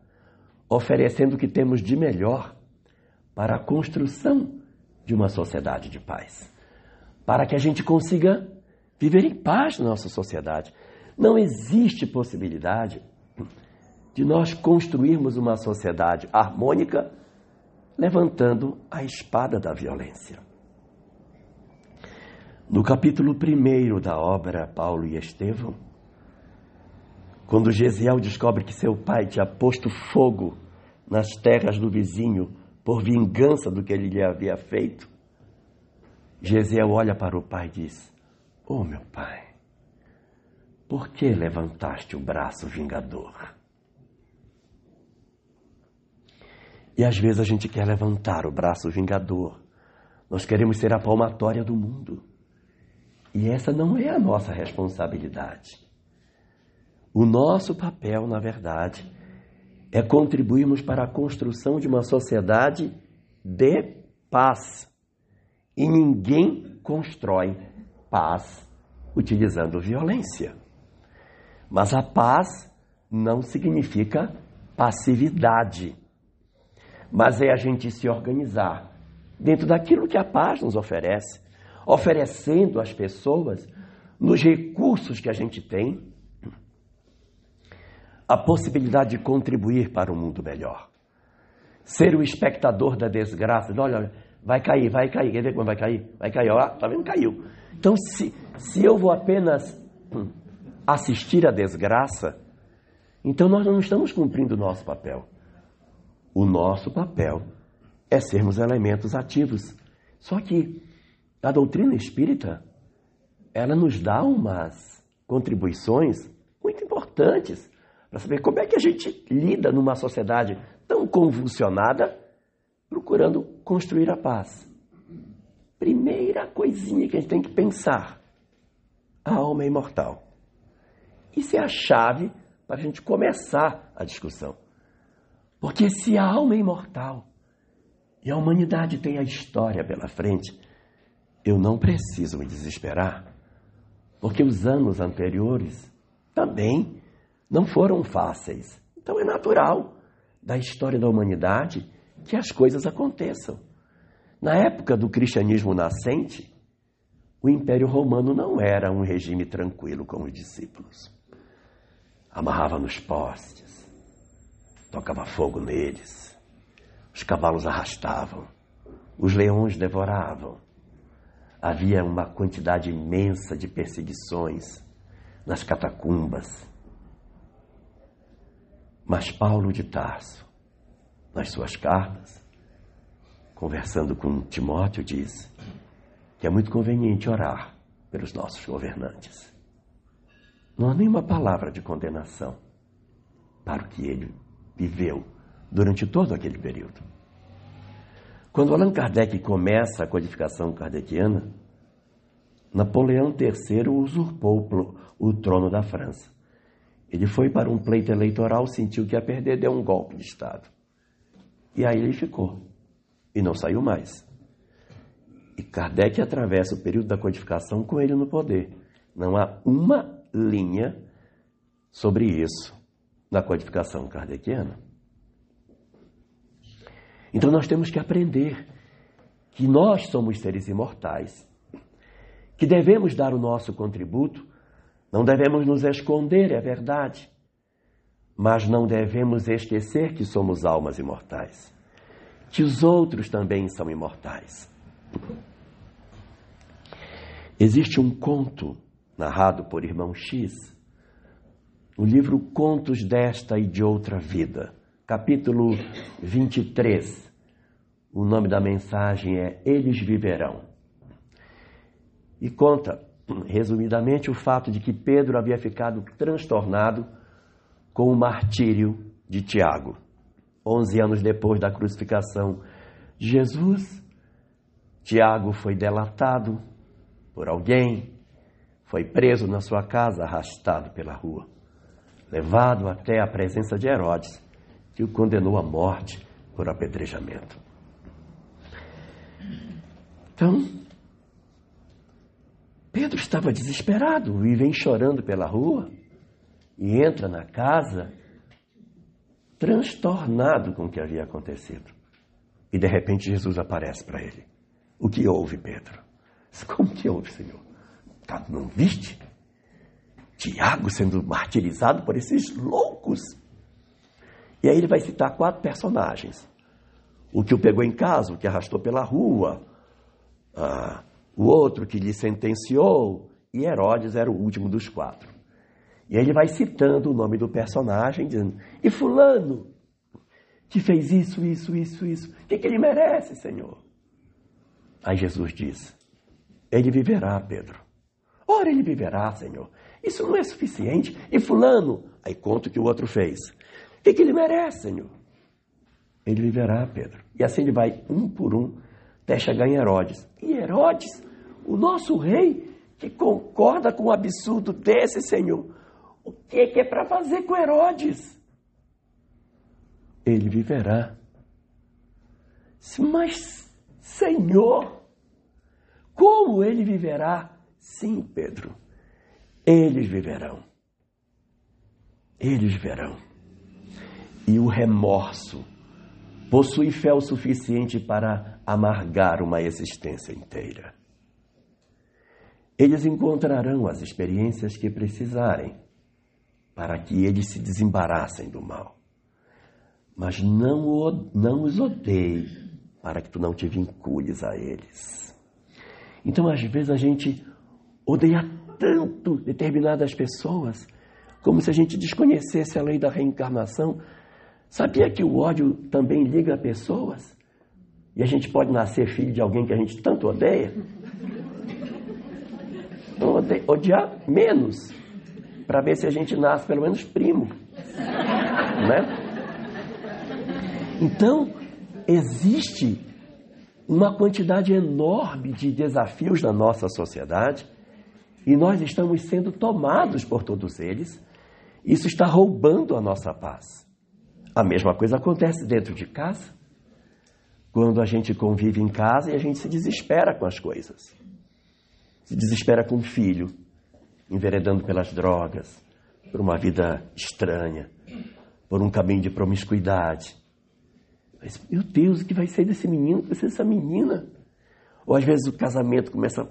oferecendo o que temos de melhor para a construção de uma sociedade de paz, para que a gente consiga viver em paz na nossa sociedade. Não existe possibilidade de nós construirmos uma sociedade harmônica levantando a espada da violência. No capítulo 1 da obra Paulo e Estevão, quando Gesiel descobre que seu pai tinha posto fogo nas terras do vizinho por vingança do que ele lhe havia feito, Gesiel olha para o pai e diz, ô meu pai, por que levantaste o braço vingador? E às vezes a gente quer levantar o braço vingador. Nós queremos ser a palmatória do mundo. E essa não é a nossa responsabilidade. O nosso papel, na verdade, é contribuirmos para a construção de uma sociedade de paz. E ninguém constrói paz utilizando violência. Mas a paz não significa passividade. Mas é a gente se organizar dentro daquilo que a paz nos oferece, oferecendo às pessoas, nos recursos que a gente tem, a possibilidade de contribuir para um mundo melhor. Ser o espectador da desgraça, olha, vai cair, quer ver como vai cair? Vai cair, ó, tá vendo? Caiu. Então, se eu vou apenas assistir à desgraça, então nós não estamos cumprindo o nosso papel. O nosso papel é sermos elementos ativos. Só que a doutrina espírita, ela nos dá umas contribuições muito importantes para saber como é que a gente lida numa sociedade tão convulsionada, procurando construir a paz. Primeira coisinha que a gente tem que pensar: a alma é imortal. Isso é a chave para a gente começar a discussão. Porque se a alma é imortal e a humanidade tem a história pela frente, eu não preciso me desesperar, porque os anos anteriores também não foram fáceis. Então é natural da história da humanidade que as coisas aconteçam. Na época do cristianismo nascente, o Império Romano não era um regime tranquilo como os discípulos. Amarrava nos postes, tocava fogo neles, os cavalos arrastavam, os leões devoravam. Havia uma quantidade imensa de perseguições nas catacumbas. Mas Paulo de Tarso, nas suas cartas, conversando com Timóteo, diz que é muito conveniente orar pelos nossos governantes. Não há nenhuma palavra de condenação para o que ele viveu durante todo aquele período. Quando Allan Kardec começa a codificação kardeciana, Napoleão III usurpou o trono da França. Ele foi para um pleito eleitoral, sentiu que ia perder, deu um golpe de Estado. E aí ele ficou. E não saiu mais. E Kardec atravessa o período da codificação com ele no poder. Não há uma linha sobre isso na codificação kardeciana. Então nós temos que aprender que nós somos seres imortais, que devemos dar o nosso contributo, não devemos nos esconder, é verdade, mas não devemos esquecer que somos almas imortais, que os outros também são imortais. Existe um conto narrado por Irmão X, no livro Contos desta e de Outra Vida, capítulo 23. O nome da mensagem é Eles Viverão. E conta, resumidamente, o fato de que Pedro havia ficado transtornado com o martírio de Tiago. 11 anos depois da crucificação de Jesus, Tiago foi delatado por alguém, foi preso na sua casa, arrastado pela rua, levado até a presença de Herodes, que o condenou à morte por apedrejamento. Então, Pedro estava desesperado e vem chorando pela rua e entra na casa transtornado com o que havia acontecido. E de repente Jesus aparece para ele. O que houve, Pedro? Como que houve, Senhor? Não viste? Tiago sendo martirizado por esses loucos. E aí ele vai citar 4 personagens. O que o pegou em casa, o que arrastou pela rua, o outro que lhe sentenciou, e Herodes era o último dos 4. E aí ele vai citando o nome do personagem, dizendo, e fulano, que fez isso. O que ele merece, Senhor? Aí Jesus diz, ele viverá, Pedro. Ora, ele viverá, Senhor. Isso não é suficiente. E fulano, aí conta o que o outro fez. O que ele merece, Senhor? Ele viverá, Pedro. E assim ele vai, um por um, até chegar em Herodes. E Herodes, o nosso rei, que concorda com um absurdo desse, Senhor, o que é para fazer com Herodes? Ele viverá. Mas, Senhor, como ele viverá? Sim, Pedro, eles viverão. Eles viverão. E o remorso possui fé o suficiente para amargar uma existência inteira. Eles encontrarão as experiências que precisarem para que eles se desembaraçem do mal. Mas não os odeie para que tu não te vincules a eles. Então, às vezes, a gente odeia tanto determinadas pessoas, como se a gente desconhecesse a lei da reencarnação. Sabia que o ódio também liga pessoas? E a gente pode nascer filho de alguém que a gente tanto odeia? Então, odiar menos para ver se a gente nasce pelo menos primo, né? Então, existe uma quantidade enorme de desafios na nossa sociedade e nós estamos sendo tomados por todos eles. Isso está roubando a nossa paz. A mesma coisa acontece dentro de casa, quando a gente convive em casa e a gente se desespera com as coisas. Se desespera com o filho, enveredando pelas drogas, por uma vida estranha, por um caminho de promiscuidade. Mas, meu Deus, o que vai ser desse menino? O que vai ser dessa menina? Ou às vezes o casamento começa a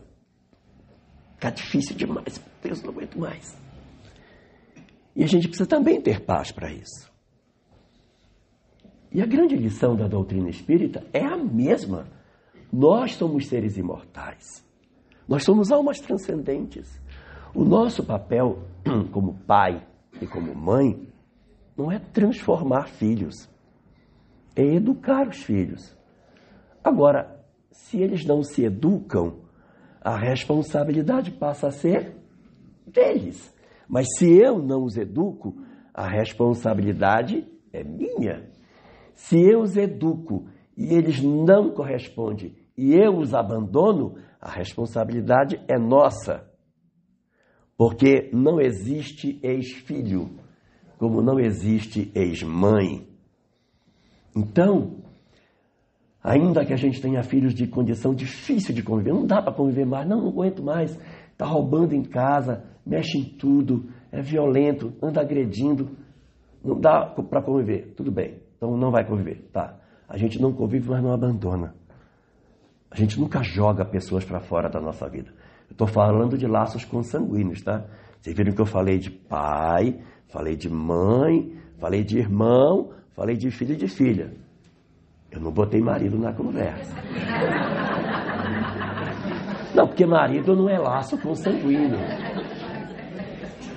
ficar difícil demais. Meu Deus, não aguento mais. E a gente precisa também ter paz para isso. E a grande lição da doutrina espírita é a mesma. Nós somos seres imortais. Nós somos almas transcendentes. O nosso papel como pai e como mãe não é transformar filhos, é educar os filhos. Agora, se eles não se educam, a responsabilidade passa a ser deles. Mas se eu não os educo, a responsabilidade é minha. Se eu os educo e eles não correspondem e eu os abandono, a responsabilidade é nossa. Porque não existe ex-filho, como não existe ex-mãe. Então, ainda que a gente tenha filhos de condição difícil de conviver, não dá para conviver mais, não aguento mais, está roubando em casa, mexe em tudo, é violento, anda agredindo, não dá para conviver, tudo bem, então não vai conviver, tá? A gente não convive, mas não abandona. A gente nunca joga pessoas para fora da nossa vida. Eu estou falando de laços consanguíneos, tá? Vocês viram que eu falei de pai, falei de mãe, falei de irmão, falei de filho e de filha. Eu não botei marido na conversa. Não, porque marido não é laço consanguíneo.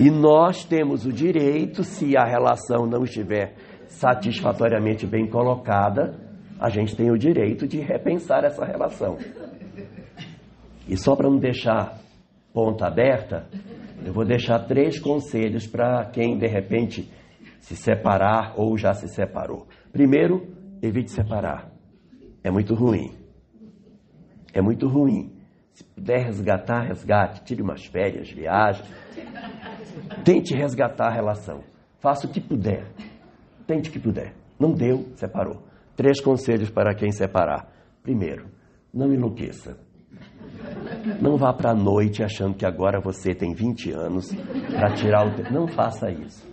E nós temos o direito, se a relação não estiver satisfatoriamente bem colocada, a gente tem o direito de repensar essa relação. E só para não deixar ponta aberta, eu vou deixar 3 conselhos para quem, de repente, se separar ou já se separou. Primeiro, evite separar. É muito ruim. É muito ruim. Se puder resgatar, resgate. Tire umas férias, viaje. Tente resgatar a relação. Faça o que puder. Tente o que puder. Não deu, separou. 3 conselhos para quem separar. Primeiro, não enlouqueça. Não vá para a noite achando que agora você tem 20 anos para tirar o... Não faça isso.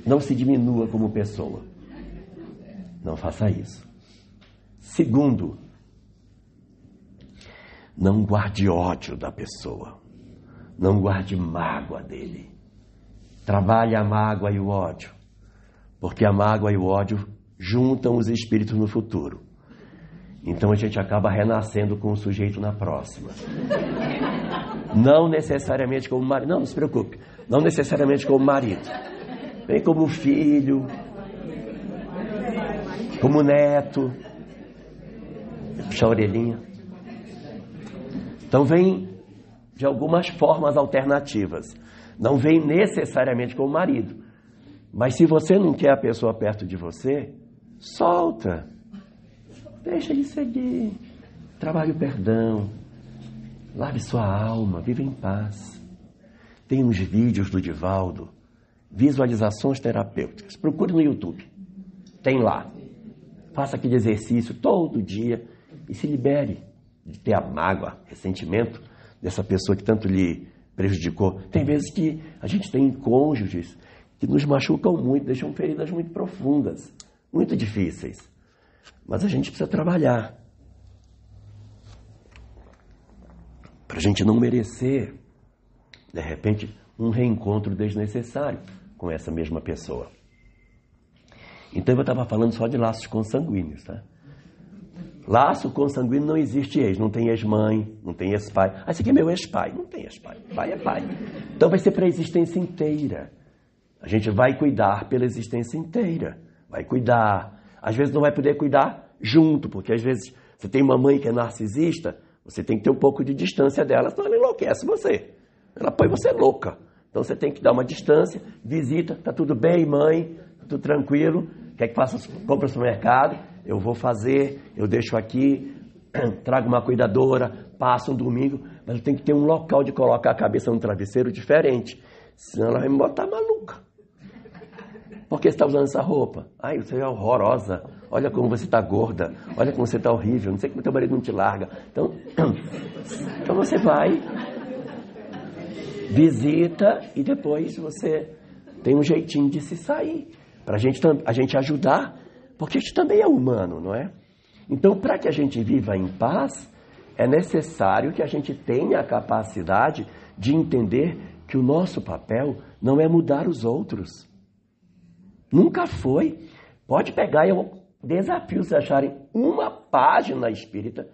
Não se diminua como pessoa. Não faça isso. Segundo, não guarde ódio da pessoa. Não guarde mágoa dele. Trabalhe a mágoa e o ódio. Porque a mágoa e o ódio juntam os espíritos no futuro. Então a gente acaba renascendo com o sujeito na próxima. Não necessariamente como marido. Não se preocupe. Não necessariamente como marido. Vem como filho, como neto. Puxa a orelhinha. Então vem de algumas formas alternativas. Não vem necessariamente como marido. Mas se você não quer a pessoa perto de você, solta. Deixa ele seguir. Trabalhe o perdão. Lave sua alma. Viva em paz. Tem uns vídeos do Divaldo. Visualizações terapêuticas. Procure no YouTube. Tem lá. Faça aquele exercício todo dia e se libere de ter a mágoa, ressentimento dessa pessoa que tanto lhe prejudicou. Tem vezes que a gente tem cônjuges que nos machucam muito, deixam feridas muito profundas, muito difíceis. Mas a gente precisa trabalhar para a gente não merecer, de repente, um reencontro desnecessário com essa mesma pessoa. Então eu estava falando só de laços consanguíneos, tá? Laço consanguíneo não existe ex, não tem ex-mãe, não tem ex-pai. Ah, esse aqui é meu ex-pai, não tem ex-pai, pai é pai. Então vai ser para a existência inteira. A gente vai cuidar pela existência inteira, vai cuidar. Às vezes não vai poder cuidar junto, porque às vezes você tem uma mãe que é narcisista, você tem que ter um pouco de distância dela, senão ela enlouquece você. Ela põe você louca. Então você tem que dar uma distância, visita, tá tudo bem, mãe, tudo tranquilo, quer que faça compra no mercado, eu vou fazer, eu deixo aqui, trago uma cuidadora, passo um domingo, mas eu tenho que ter um local de colocar a cabeça no travesseiro diferente, senão ela vai me botar maluca. Por que você está usando essa roupa? Ai, você é horrorosa. Olha como você está gorda. Olha como você está horrível. Não sei como teu marido não te larga. Então você vai, visita e depois você tem um jeitinho de se sair. Para a gente ajudar, porque a gente também é humano, não é? Então, para que a gente viva em paz, é necessário que a gente tenha a capacidade de entender que o nosso papel não é mudar os outros. Nunca foi. Pode pegar, eu desafio se acharem uma página espírita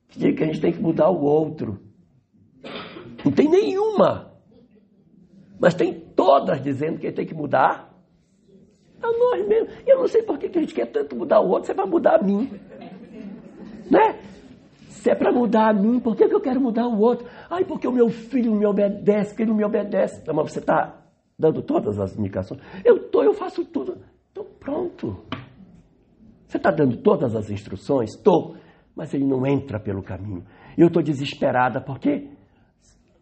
que diga que a gente tem que mudar o outro. Não tem nenhuma. Mas tem todas dizendo que tem que mudar a nós mesmos. Eu não sei por que a gente quer tanto mudar o outro, se é para mudar a mim. Né? Se é para mudar a mim, por que eu quero mudar o outro? Ai, porque o meu filho não me obedece, que ele não me obedece. Então, mas você está dando todas as indicações. Eu faço tudo. Então pronto. Você está dando todas as instruções? Estou. Mas ele não entra pelo caminho. E eu estou desesperada. Por quê?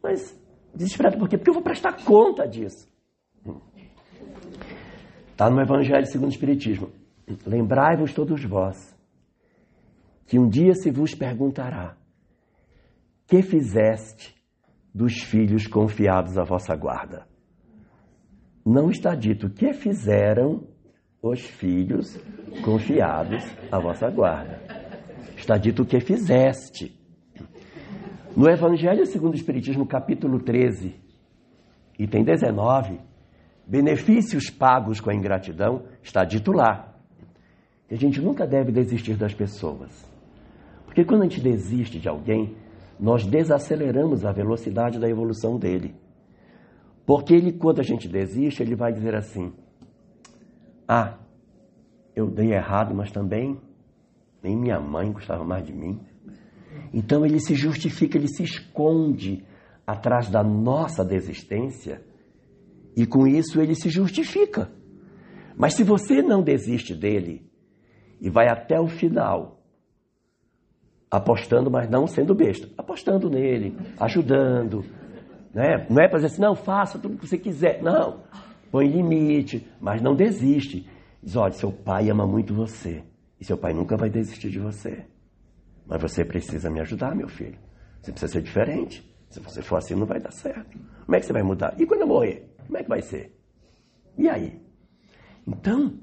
Mas desesperada por quê? Porque eu vou prestar conta disso. Está no Evangelho segundo o Espiritismo. Lembrai-vos todos vós, que um dia se vos perguntará: que fizeste dos filhos confiados à vossa guarda? Não está dito que fizeram os filhos confiados à vossa guarda. Está dito o que fizeste. No Evangelho segundo o Espiritismo, capítulo 13, item 19, benefícios pagos com a ingratidão, está dito lá que a gente nunca deve desistir das pessoas. Porque quando a gente desiste de alguém, nós desaceleramos a velocidade da evolução dele. Porque ele, quando a gente desiste, ele vai dizer assim: ah, eu dei errado, mas também nem minha mãe gostava mais de mim. Então ele se justifica, ele se esconde atrás da nossa desistência e com isso ele se justifica. Mas se você não desiste dele e vai até o final, apostando, mas não sendo besta, apostando nele, ajudando, né? Não é para dizer assim, não, faça tudo o que você quiser. Não, põe limite, mas não desiste. Diz, olha, seu pai ama muito você e seu pai nunca vai desistir de você. Mas você precisa me ajudar, meu filho. Você precisa ser diferente. Se você for assim, não vai dar certo. Como é que você vai mudar? E quando eu morrer? Como é que vai ser? E aí? Então,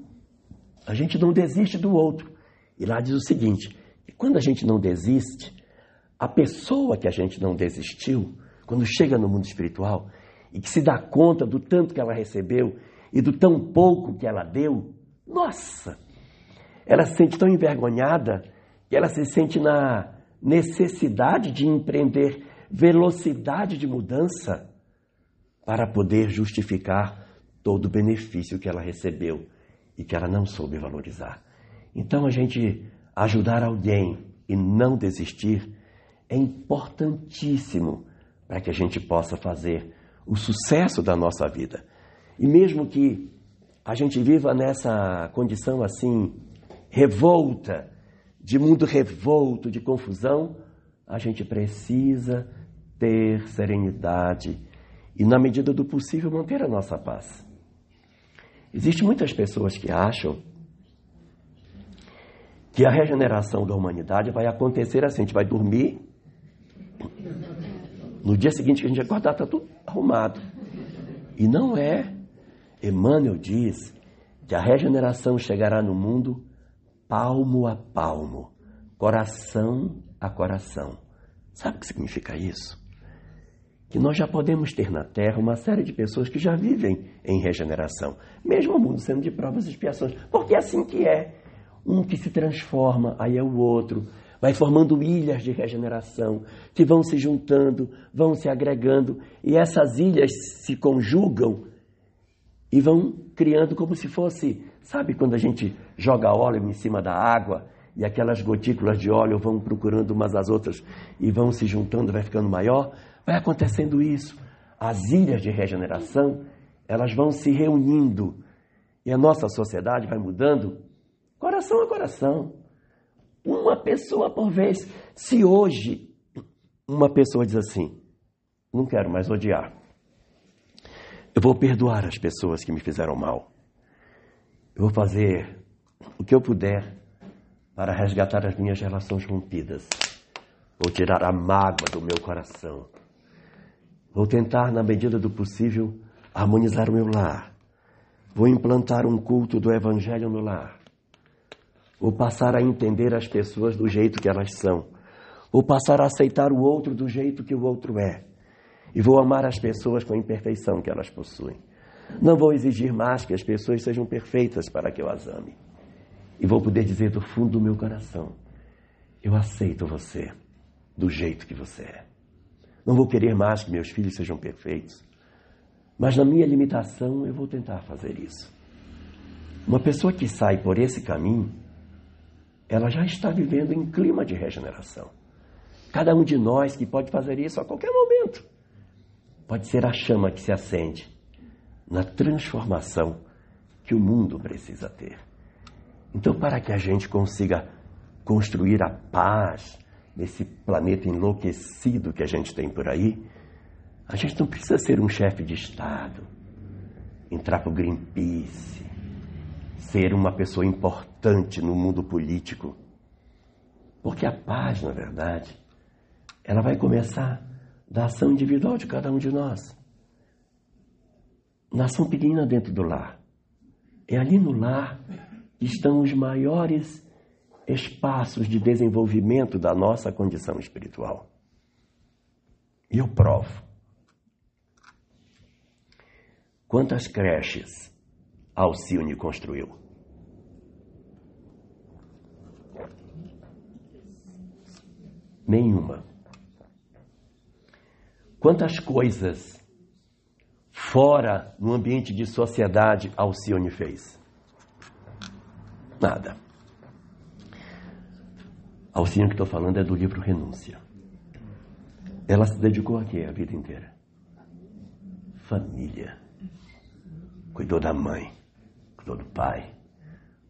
a gente não desiste do outro. E lá diz o seguinte, que quando a gente não desiste, a pessoa que a gente não desistiu, quando chega no mundo espiritual e que se dá conta do tanto que ela recebeu e do tão pouco que ela deu, nossa, ela se sente tão envergonhada que ela se sente na necessidade de empreender velocidade de mudança para poder justificar todo o benefício que ela recebeu e que ela não soube valorizar. Então, a gente ajudar alguém e não desistir é importantíssimo para que a gente possa fazer o sucesso da nossa vida. E mesmo que a gente viva nessa condição assim, revolta, de mundo revolto, de confusão, a gente precisa ter serenidade e, na medida do possível, manter a nossa paz. Existem muitas pessoas que acham que a regeneração da humanidade vai acontecer assim, a gente vai dormir, no dia seguinte que a gente acordar está tudo arrumado. E não é. Emmanuel diz que a regeneração chegará no mundo palmo a palmo, coração a coração. Sabe o que significa isso? Que nós já podemos ter na Terra uma série de pessoas que já vivem em regeneração, mesmo o mundo sendo de provas e expiações, porque é assim que é. Um que se transforma, aí é o outro, vai formando ilhas de regeneração, que vão se juntando, vão se agregando, e essas ilhas se conjugam e vão criando como se fosse, sabe quando a gente joga óleo em cima da água e aquelas gotículas de óleo vão procurando umas às outras e vão se juntando, vai ficando maior? Vai acontecendo isso. as ilhas de regeneração, elas vão se reunindo e a nossa sociedade vai mudando coração a coração, uma pessoa por vez. Se hoje uma pessoa diz assim, não quero mais odiar, eu vou perdoar as pessoas que me fizeram mal, eu vou fazer o que eu puder para resgatar as minhas relações rompidas, vou tirar a mágoa do meu coração, vou tentar, na medida do possível, harmonizar o meu lar, vou implantar um culto do Evangelho no lar, vou passar a entender as pessoas do jeito que elas são, vou passar a aceitar o outro do jeito que o outro é, e vou amar as pessoas com a imperfeição que elas possuem. Não vou exigir mais que as pessoas sejam perfeitas para que eu as ame. E vou poder dizer do fundo do meu coração, eu aceito você do jeito que você é. Não vou querer mais que meus filhos sejam perfeitos, mas na minha limitação eu vou tentar fazer isso. Uma pessoa que sai por esse caminho, ela já está vivendo em clima de regeneração. Cada um de nós que pode fazer isso a qualquer momento, pode ser a chama que se acende na transformação que o mundo precisa ter. Então, para que a gente consiga construir a paz nesse planeta enlouquecido que a gente tem por aí, a gente não precisa ser um chefe de Estado, entrar para o Greenpeace, ser uma pessoa importante no mundo político. Porque a paz, na verdade, ela vai começar da ação individual de cada um de nós. Na ação pequena dentro do lar. É ali no lar que estão os maiores espaços de desenvolvimento da nossa condição espiritual. E eu provo. Quantas creches Alcione construiu? Nenhuma. Quantas coisas fora no ambiente de sociedade Alcione fez? Nada. Alcione que estou falando é do livro Renúncia. Ela se dedicou a quê a vida inteira? Família. Cuidou da mãe, cuidou do pai,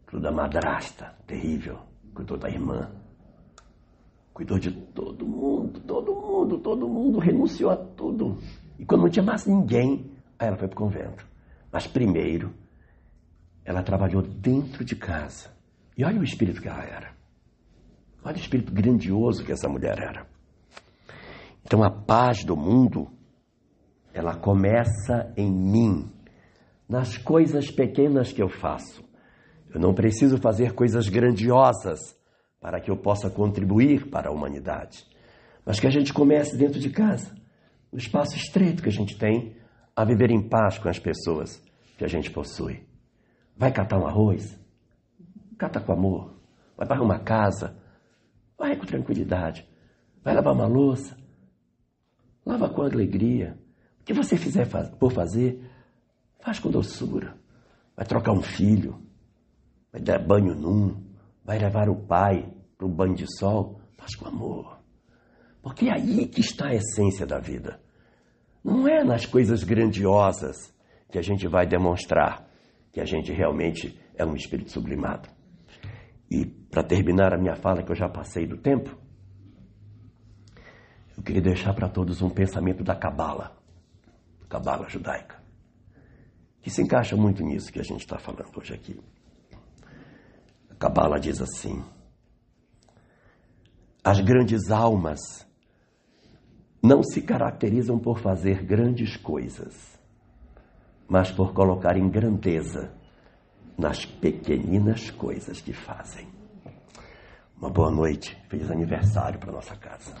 cuidou da madrasta, terrível, cuidou da irmã. Cuidou de todo mundo, renunciou a tudo. E quando não tinha mais ninguém, aí ela foi para o convento. Mas primeiro, ela trabalhou dentro de casa. E olha o espírito que ela era. Olha o espírito grandioso que essa mulher era. Então a paz do mundo, ela começa em mim, nas coisas pequenas que eu faço. Eu não preciso fazer coisas grandiosas para que eu possa contribuir para a humanidade. Mas que a gente comece dentro de casa, no espaço estreito que a gente tem, a viver em paz com as pessoas que a gente possui. Vai catar um arroz? Cata com amor. Vai para uma casa? Vai com tranquilidade. Vai lavar uma louça? Lava com alegria. O que você fizer por fazer, faz com doçura. Vai trocar um filho, vai dar banho vai levar o pai para o banho de sol, faz com amor. Porque é aí que está a essência da vida. Não é nas coisas grandiosas que a gente vai demonstrar que a gente realmente é um espírito sublimado. E para terminar a minha fala, que eu já passei do tempo, eu queria deixar para todos um pensamento da Cabala judaica, que se encaixa muito nisso que a gente está falando hoje aqui. A Cabala diz assim: as grandes almas não se caracterizam por fazer grandes coisas, mas por colocar em grandeza nas pequeninas coisas que fazem. Uma boa noite, feliz aniversário para nossa casa.